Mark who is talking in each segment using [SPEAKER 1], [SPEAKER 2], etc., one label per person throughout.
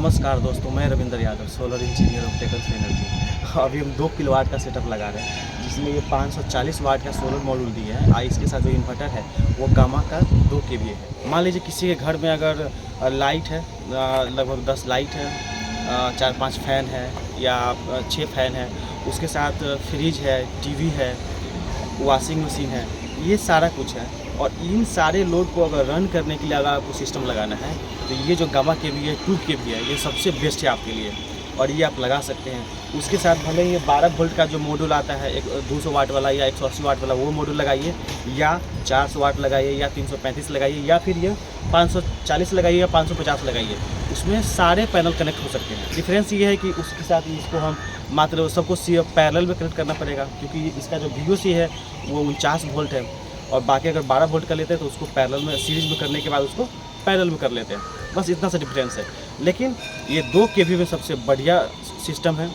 [SPEAKER 1] नमस्कार दोस्तों, मैं Ravindra Yadav, solar engineer of Tekals Energy. अभी हम 2 किलोवाट का सेटअप लगा रहे हैं, जिसमें ये 540 वाट का सोलर मॉड्यूल दिया है। इसके साथ जो इन्वर्टर है वो गामा का 2 kVA है। मान लीजिए किसी के घर में अगर लाइट है, लगभग 10 लाइट है, 4-5 फैन है या 6 फैन है, उसके साथ फ्रिज है, टीवी है, वॉशिंग मशीन है, ये सारा कुछ है। और इन सारे लोड को अगर रन करने के लिए अगर आपको सिस्टम लगाना है तो ये जो गामा kVA 2 kVA है, ये सबसे बेस्ट है आपके लिए और ये आप लगा सकते हैं। उसके साथ भले ये 12 वोल्ट का जो मॉड्यूल आता है, एक 200 वाट वाला या 180 वाट वाला, वो मॉड्यूल लगाइए, या 400 वाट लगाइए, या 335 लगाइए, या फिर ये 540 लगाइए या 550 लगाइए। उसमें सारे पैनल कनेक्ट हो सकते हैं। डिफरेंस ये है कि उसके साथ इसको हम मात्र सबको पैरेलल में कनेक्ट करना पड़ेगा, क्योंकि इसका जो VOC है वो 49 वोल्ट है, और बाकी अगर 12 वोल्ट का लेते हैं तो उसको पैरेलल में सीरीज में करने के बाद उसको पैरेलल में कर लेते हैं। बस इतना सा डिफरेंस है। लेकिन ये 2 kVA में सबसे बढ़िया सिस्टम है,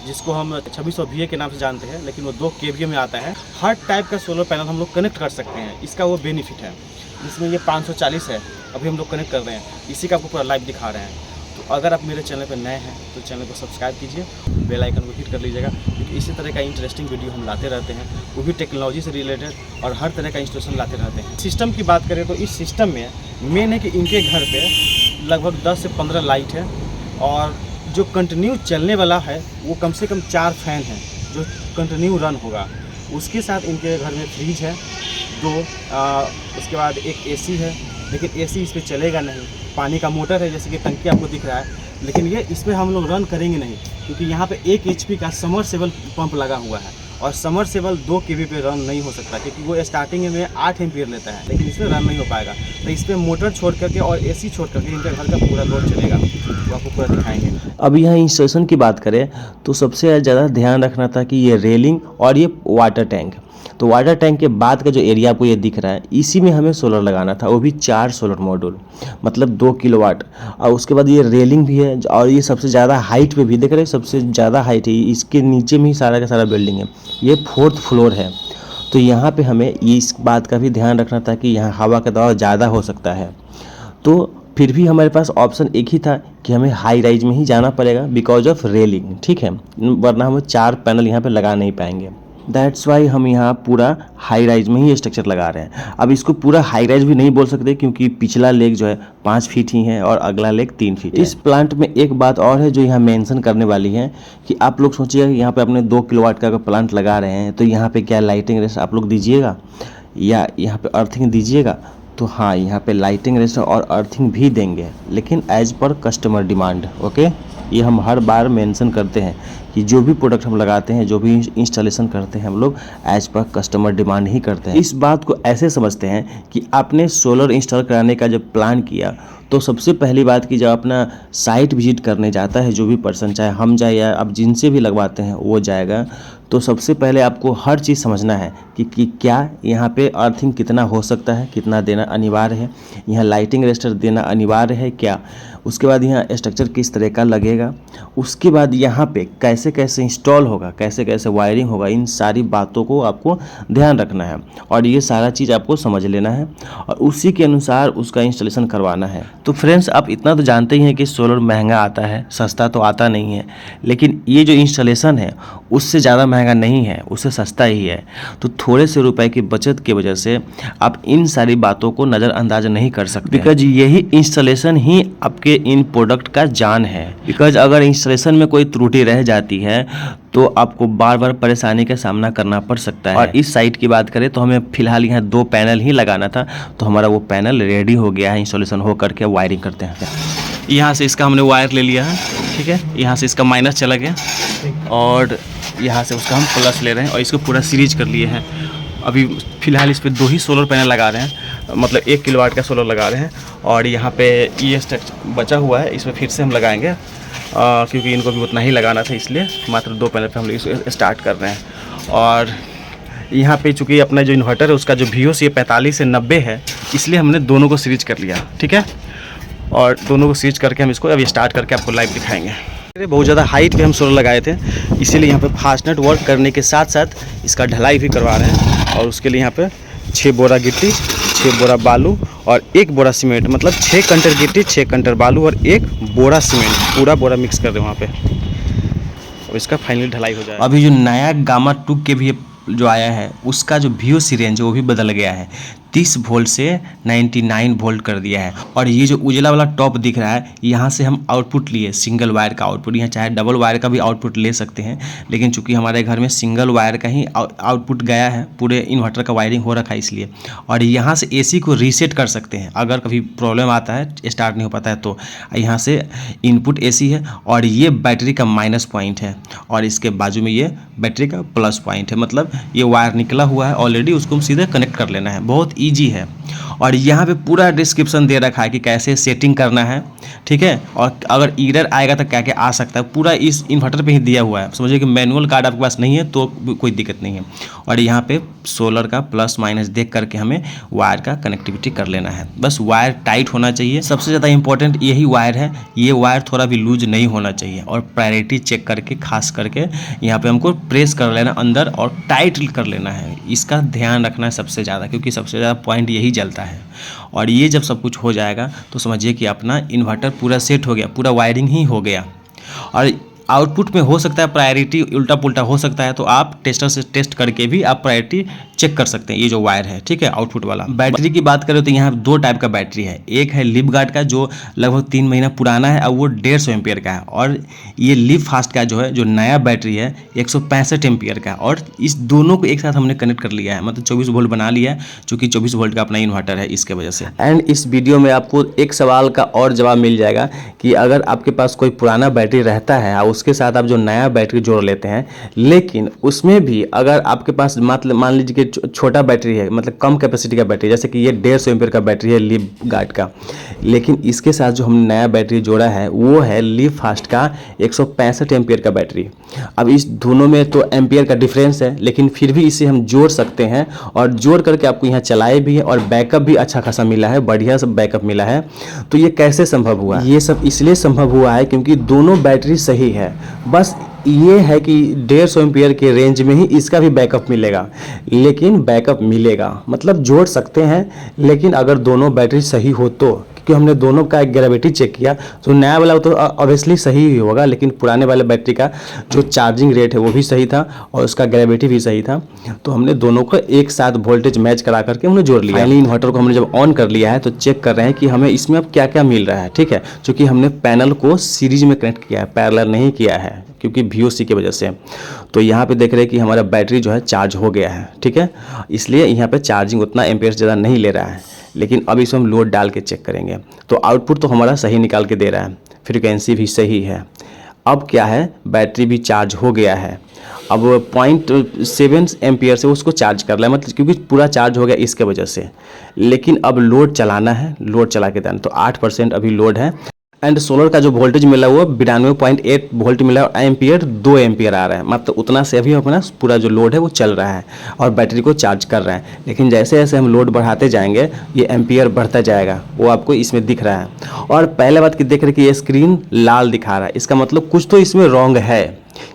[SPEAKER 1] जिसको हम 2600 VA के नाम से जानते हैं, लेकिन वो 2 kVA में आता है। हर टाइप का सोलर पैनल हम लोग कनेक्ट कर सकते हैं, इसका वो बेनिफिट है। इसमें ये 540 है, अभी हम लोग कनेक्ट कर रहे हैं, इसी का आपको पूरा लाइव दिखा रहे हैं। तो अगर आप मेरे चैनल पर नए हैं तो चैनल को सब्सक्राइब कीजिए, बेल आइकन को हिट कर लीजिएगा, क्योंकि इसी तरह का इंटरेस्टिंग वीडियो हम लाते रहते हैं, वो भी टेक्नोलॉजी से रिलेटेड, और हर तरह का इंस्टॉलेशन लाते रहते हैं। सिस्टम की बात करें तो इस सिस्टम में मेन है कि इनके घर पे लगभग 10 से 15 लाइट है, और जो कंटिन्यू चलने वाला है वो कम से कम 4 फैन है जो कंटिन्यू रन होगा। उसके साथ इनके घर में फ्रिज है 2, उसके बाद एक AC है, लेकिन AC इस पर चलेगा नहीं। पानी का मोटर है, जैसे कि टंकी आपको दिख रहा है, लेकिन ये इस पर हम लोग रन करेंगे नहीं, क्योंकि यहाँ पे 1 HP का समरसेबल पंप लगा हुआ है, और समरसेबल 2 kV पे रन नहीं हो सकता, क्योंकि वो स्टार्टिंग में 8 एम्पीयर लेता है, लेकिन इसमें रन नहीं हो पाएगा। तो इस पर मोटर छोड़ करके और AC छोड़ करके इनके घर का पूरा लोड चलेगा, वो आपको पूरा दिखाएंगे।
[SPEAKER 2] अब यहाँ इंस्टॉलेशन की बात करें तो सबसे ज़्यादा ध्यान रखना था कि ये रेलिंग और ये वाटर टैंक। तो वाटर टैंक के बाद का जो एरिया आपको ये दिख रहा है, इसी में हमें सोलर लगाना था, वो भी 4 सोलर मॉड्यूल, मतलब 2 किलोवाट। और उसके बाद ये रेलिंग भी है, और ये सबसे ज़्यादा हाइट पे भी देख रहे हैं, सबसे ज़्यादा हाइट है, इसके नीचे में ही सारा का सारा बिल्डिंग है, ये 4th फ्लोर है। तो यहाँ पे हमें इस बात का भी ध्यान रखना था कि यहाँ हवा का दबाव ज़्यादा हो सकता है। तो फिर भी हमारे पास ऑप्शन एक ही था कि हमें हाई राइज में ही जाना पड़ेगा, बिकॉज ऑफ रेलिंग, ठीक है, वरना हम 4 पैनल यहाँ पे लगा नहीं पाएंगे। दैट्स वाई हम यहाँ पूरा हाई राइज में ही स्ट्रक्चर लगा रहे हैं। अब इसको पूरा हाई राइज भी नहीं बोल सकते, क्योंकि पिछला लेग जो है 5 फीट ही है और अगला लेग 3 फीट है। इस प्लांट में एक बात और है जो यहाँ मेंशन करने वाली है, कि आप लोग सोचिएगा कि यहाँ पे अपने 2 किलोवाट का प्लांट लगा रहे हैं, तो यहाँ पे क्या लाइटिंग रेस्ट आप लोग दीजिएगा या यहाँ पे अर्थिंग दीजिएगा? तो हाँ, यहाँ पे लाइटिंग रेस्ट और अर्थिंग भी देंगे, लेकिन as per customer demand. Okay, ये हम हर बार मेंशन करते हैं कि जो भी प्रोडक्ट हम लगाते हैं, जो भी इंस्टॉलेशन करते हैं, हम लोग एज पर कस्टमर डिमांड ही करते हैं। इस बात को ऐसे समझते हैं कि आपने सोलर इंस्टॉल कराने का जब प्लान किया, तो सबसे पहली बात कि जब अपना साइट विजिट करने जाता है जो भी पर्सन, चाहे हम जाए या आप जिनसे भी लगवाते हैं वो जाएगा, तो सबसे पहले आपको हर चीज़ समझना है कि क्या यहाँ पे अर्थिंग कितना हो सकता है, कितना देना अनिवार्य है, यहाँ लाइटिंग रेस्टर देना अनिवार्य है क्या, उसके बाद यहाँ स्ट्रक्चर किस तरह का लगेगा, उसके बाद यहाँ पे कैसे कैसे इंस्टॉल होगा, कैसे कैसे वायरिंग होगा, इन सारी बातों को आपको ध्यान रखना है, और ये सारा चीज़ आपको समझ लेना है, और उसी के अनुसार उसका इंस्टॉलेशन करवाना है। तो फ्रेंड्स, आप इतना तो जानते ही हैं कि सोलर महंगा आता है, सस्ता तो आता नहीं है, लेकिन ये जो इंस्टॉलेशन है उससे ज़्यादा महंगा नहीं है, उससे सस्ता ही है। तो थोड़े से रुपए की बचत की वजह से आप इन सारी बातों को नज़रअंदाज नहीं कर सकते, बिकॉज यही इंस्टॉलेशन ही आपके इन प्रोडक्ट का जान है। बिकॉज अगर इंस्टॉलेशन में कोई त्रुटि रह जाती है तो आपको बार बार परेशानी का सामना करना पड़ सकता है। और इस साइट की बात करें तो हमें फिलहाल यहाँ 2 पैनल ही लगाना था, तो हमारा वो पैनल रेडी हो गया है, इंस्टॉलेशन हो करके वायरिंग करते हैं।
[SPEAKER 1] यहाँ से इसका हमने वायर ले लिया है, ठीक है, यहाँ से इसका माइनस चला गया, और यहाँ से उसका हम प्लस ले रहे हैं, और इसको पूरा सीरीज कर लिए हैं। अभी फ़िलहाल इस पे 2 ही सोलर पैनल लगा रहे हैं, मतलब 1 किलोवाट का सोलर लगा रहे हैं, और यहाँ पे ये स्ट्रक्चर बचा हुआ है, इसमें फिर से हम लगाएंगे, क्योंकि इनको भी उतना ही लगाना था, इसलिए मात्र 2 पैनल पे हम लोग इसको स्टार्ट कर रहे हैं। और यहाँ पे चूँकि अपना जो इन्वर्टर है उसका जो VOC 45 से 90 है, इसलिए हमने दोनों को सीरीज कर लिया, ठीक है, और दोनों को सीरीज करके हम इसको अभी स्टार्ट करके आपको लाइव दिखाएंगे। बहुत ज़्यादा हाइट पे हम सोलर लगाए थे, इसीलिए यहाँ पे फास्टनेट वर्क करने के साथ साथ इसका ढलाई भी करवा रहे हैं, और उसके लिए यहाँ पे 6 बोरा गिट्टी, 6 बोरा बालू और 1 बोरा सीमेंट, मतलब 6 कंटर गिट्टी, 6 कंटर बालू और 1 बोरा सीमेंट, पूरा बोरा मिक्स कर दें वहाँ पे और इसका फाइनली ढलाई हो जाए।
[SPEAKER 2] अभी जो नया गामा 2 के भी जो आया है उसका जो VOC रेंज है वो भी बदल गया है, 30 वोल्ट से 99 वोल्ट कर दिया है। और ये जो उजला वाला टॉप दिख रहा है, यहाँ से हम आउटपुट लिए सिंगल वायर का आउटपुट, यहाँ चाहे डबल वायर का भी आउटपुट ले सकते हैं, लेकिन चूंकि हमारे घर में सिंगल वायर का ही आउटपुट गया है, पूरे इन्वर्टर का वायरिंग हो रखा है इसलिए। और यहाँ से AC को रीसेट कर सकते हैं अगर कभी प्रॉब्लम आता है, स्टार्ट नहीं हो पाता है तो। यहाँ से इनपुट AC है और ये बैटरी का माइनस पॉइंट है और इसके बाजू में ये बैटरी का प्लस पॉइंट है, मतलब ये वायर निकला हुआ है ऑलरेडी, उसको हम सीधे कनेक्ट कर लेना है, बहुत ईजी है। और यहाँ पे पूरा डिस्क्रिप्शन दे रखा है कि कैसे सेटिंग करना है, ठीक है, और अगर एरर आएगा तो क्या क्या आ सकता है, पूरा इस इन्वर्टर पे ही दिया हुआ है। समझिए कि मैनुअल कार्ड आपके पास नहीं है तो कोई दिक्कत नहीं है। और यहाँ पे सोलर का प्लस माइनस देख करके हमें वायर का कनेक्टिविटी कर लेना है, बस वायर टाइट होना चाहिए, सबसे ज़्यादा इंपॉर्टेंट यही वायर है। ये वायर थोड़ा भी लूज नहीं होना चाहिए और प्रायोरिटी चेक करके खास करके यहाँ पे हमको प्रेस कर लेना अंदर और टाइट कर लेना है, इसका ध्यान रखना है सबसे ज़्यादा, क्योंकि सबसे ज़्यादा पॉइंट यही जलता है। और ये जब सब कुछ हो जाएगा तो समझिए कि अपना इन्वर्टर पूरा सेट हो गया, पूरा वायरिंग ही हो गया। और आउटपुट में हो सकता है प्रायोरिटी उल्टा पुल्टा हो सकता है, तो आप टेस्टर से टेस्ट करके भी आप प्रायोरिटी चेक कर सकते हैं। ये जो वायर है, ठीक है, आउटपुट वाला। बैटरी की बात करें तो यहाँ 2 टाइप का बैटरी है, एक है लिव गार्ड का जो लगभग 3 महीना पुराना है और वो 150 एम्पियर का है, और ये लिव फास्ट का जो है जो नया बैटरी है 165 एम्पियर का। और इस दोनों को एक साथ हमने कनेक्ट कर लिया है, मतलब 24 वोल्ट बना लिया है, चूँकि 24 वोल्ट का अपना इन्वर्टर है इसके वजह से। एंड इस वीडियो में आपको एक सवाल का और जवाब मिल जाएगा कि अगर आपके पास कोई पुराना बैटरी रहता है और उसके साथ आप जो नया बैटरी जोड़ लेते हैं, लेकिन उसमें भी अगर आपके पास मान लीजिए कि छोटा बैटरी है, मतलब कम कैपेसिटी का बैटरी, जैसे कि ये 150 एम्पियर का बैटरी है लिव गार्ड का, लेकिन इसके साथ जो हमने नया बैटरी जोड़ा है वो है लिव फास्ट का 165 एम्पियर का बैटरी। अब इस दोनों में तो एम्पियर का डिफरेंस है, लेकिन फिर भी इसे हम जोड़ सकते हैं और जोड़ करके आपको यहाँ चलाए भी है और बैकअप भी अच्छा खासा मिला है, बढ़िया सब बैकअप मिला है। तो ये कैसे संभव हुआ? ये सब इसलिए संभव हुआ है क्योंकि दोनों बैटरी सही है, बस ये है कि 150 एम्पियर के रेंज में ही इसका भी बैकअप मिलेगा, लेकिन बैकअप मिलेगा मतलब जोड़ सकते हैं, लेकिन अगर दोनों बैटरी सही हो तो, क्योंकि हमने दोनों का ग्रेविटी चेक किया तो नया वाला तो ऑब्वियसली सही ही होगा, लेकिन पुराने वाले बैटरी का जो चार्जिंग रेट है वो भी सही था और उसका ग्रेविटी भी सही था, तो हमने दोनों को एक साथ वोल्टेज मैच करा करके हमने जोड़ लिया। फाइनली इन्वर्टर को हमने जब ऑन कर लिया है तो चेक कर रहे हैं कि हमें इसमें अब क्या क्या मिल रहा है, ठीक है, क्योंकि हमने पैनल को सीरीज में कनेक्ट किया है, पैरेलल नहीं किया है क्योंकि VOC की वजह से। तो यहाँ पे देख रहे हैं कि हमारा बैटरी जो है चार्ज हो गया है, ठीक है, इसलिए यहाँ पे चार्जिंग उतना एम्पियर ज़्यादा नहीं ले रहा है। लेकिन अब इसमें हम लोड डाल के चेक करेंगे तो आउटपुट तो हमारा सही निकाल के दे रहा है, फ्रीक्वेंसी भी सही है। अब क्या है, बैटरी भी चार्ज हो गया है, अब 0.7 एम्पियर से उसको चार्ज कर रहा है, मतलब क्योंकि पूरा चार्ज हो गया इसके वजह से। लेकिन अब लोड चलाना है, लोड चला के देना, तो 8% अभी लोड है। एंड सोलर का जो वोल्टेज मिला वो 92.8 वोल्ट मिला और एम्पियर 2 एम्पियर आ रहा है, मतलब उतना से अभी अपना पूरा जो लोड है वो चल रहा है और बैटरी को चार्ज कर रहा है। लेकिन जैसे जैसे हम लोड बढ़ाते जाएंगे ये एम्पियर बढ़ता जाएगा, वो आपको इसमें दिख रहा है। और पहले बात की देख रहे कि ये स्क्रीन लाल दिखा रहा है, इसका मतलब कुछ तो इसमें रॉन्ग है,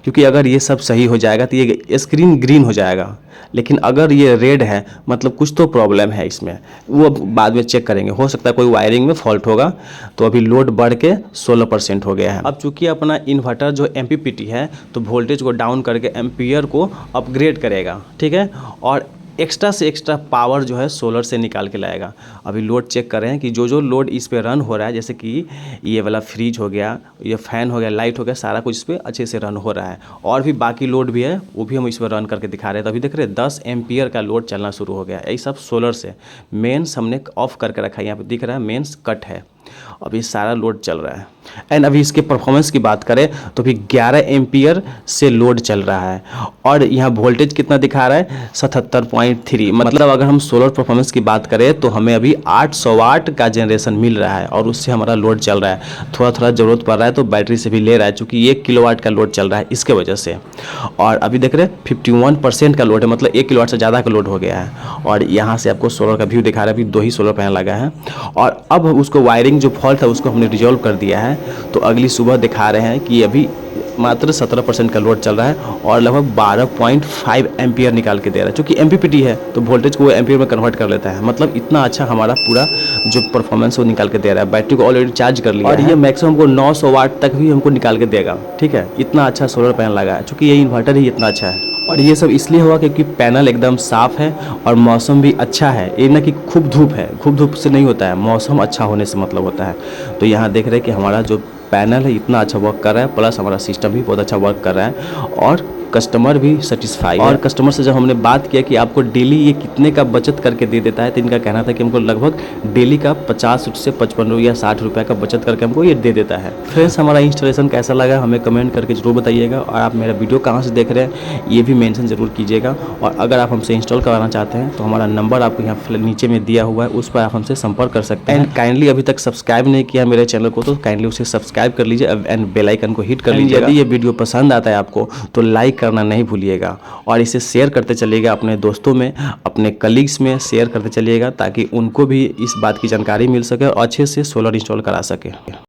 [SPEAKER 2] क्योंकि अगर ये सब सही हो जाएगा तो ये स्क्रीन ग्रीन हो जाएगा, लेकिन अगर ये रेड है मतलब कुछ तो प्रॉब्लम है इसमें, वो बाद में चेक करेंगे, हो सकता है कोई वायरिंग में फॉल्ट होगा। तो अभी लोड बढ़ के 16% हो गया है। अब चूंकि अपना इन्वर्टर जो MPPT है तो वोल्टेज को डाउन करके एम्पियर को अपग्रेड करेगा, ठीक है, और एक्स्ट्रा से एक्स्ट्रा पावर जो है सोलर से निकाल के लाएगा। अभी लोड चेक कर रहे हैं कि जो जो लोड इस पे रन हो रहा है, जैसे कि ये वाला फ्रिज हो गया, ये फैन हो गया, लाइट हो गया, सारा कुछ इस पर अच्छे से रन हो रहा है। और भी बाकी लोड भी है, वो भी हम इस पर रन करके दिखा रहे हैं। तो अभी देख रहे हैं 10 एम्पियर का लोड चलना शुरू हो गया, यही सब सोलर से। मेंस हमने ऑफ करके रखा है, यहाँ पर दिख रहा है मेंस कट है, अभी सारा लोड चल रहा है। एंड अभी इसके परफॉर्मेंस की बात करें तो अभी 11 एम्पियर से लोड चल रहा है और यहाँ वोल्टेज कितना दिखा रहा है 77.3, मतलब अगर हम सोलर परफॉर्मेंस की बात करें तो हमें अभी 800 वाट का जनरेशन मिल रहा है और उससे हमारा लोड चल रहा है। थोड़ा थोड़ा ज़रूरत पड़ रहा है तो बैटरी से भी ले रहा है, चूँकि 1 किलोवाट का लोड चल रहा है इसके वजह से। और अभी देख रहे हैं 51% का लोड है, मतलब 1 किलोवाट से ज़्यादा का लोड हो गया है। और यहाँ से आपको सोलर का व्यू दिखा रहा है, अभी 2 ही सोलर पैनल लगा है और अब उसको वायरिंग जो फॉल्ट है उसको हमने रिजॉल्व कर दिया है। तो अगली सुबह दिखा रहे हैं कि अभी मात्र 17% का लोड चल रहा है और लगभग 12.5 एम्पियर निकाल के दे रहा है। चूँकि एमपीपीटी है तो वोल्टेज को वो एम्पियर में कन्वर्ट कर लेता है, मतलब इतना अच्छा हमारा पूरा जो परफॉर्मेंस वो निकाल के दे रहा है। बैटरी को ऑलरेडी चार्ज कर लिया और ये मैक्सिमम को 900 वाट तक भी हमको निकाल के देगा। ठीक है, इतना अच्छा सोलर पैनल लगा है, चूँकि ये इन्वर्टर ही इतना अच्छा है। और ये सब इसलिए हुआ क्योंकि पैनल एकदम साफ़ है और मौसम भी अच्छा है। ये ना कि खूब धूप है, खूब धूप से नहीं होता है, मौसम अच्छा होने से मतलब होता है। तो यहाँ देख रहे हैं कि हमारा जो पैनल है इतना अच्छा वर्क कर रहा है, प्लस हमारा सिस्टम भी बहुत अच्छा वर्क कर रहा है और कस्टमर भी सेटिस्फाई है। और कस्टमर से जब हमने बात किया कि आपको डेली ये कितने का बचत करके दे देता है, तो इनका कहना था कि हमको लगभग डेली का 50 से 55 या 60 रुपये का बचत करके हमको ये दे देता है। फ्रेंड्स, हमारा इंस्टॉलेशन कैसा लगा हमें कमेंट करके जरूर बताइएगा और आप मेरा वीडियो कहाँ से देख रहे हैं ये भी मेंशन जरूर कीजिएगा। और अगर आप हमसे इंस्टॉल करवाना चाहते हैं तो हमारा नंबर आपको यहाँ नीचे में दिया हुआ है, उस पर आप हमसे संपर्क कर सकते हैं। एंड काइंडली अभी तक सब्सक्राइब नहीं किया मेरे चैनल को तो काइंडली उसे सब्सक्राइब कर लीजिए एंड बेल आइकन को हिट कर लीजिए। यदि ये वीडियो पसंद आता है आपको तो लाइक करना नहीं भूलिएगा और इसे शेयर करते चलिएगा अपने दोस्तों में, अपने कलीग्स में शेयर करते चलिएगा ताकि उनको भी इस बात की जानकारी मिल सके और अच्छे से सोलर इंस्टॉल करा सके।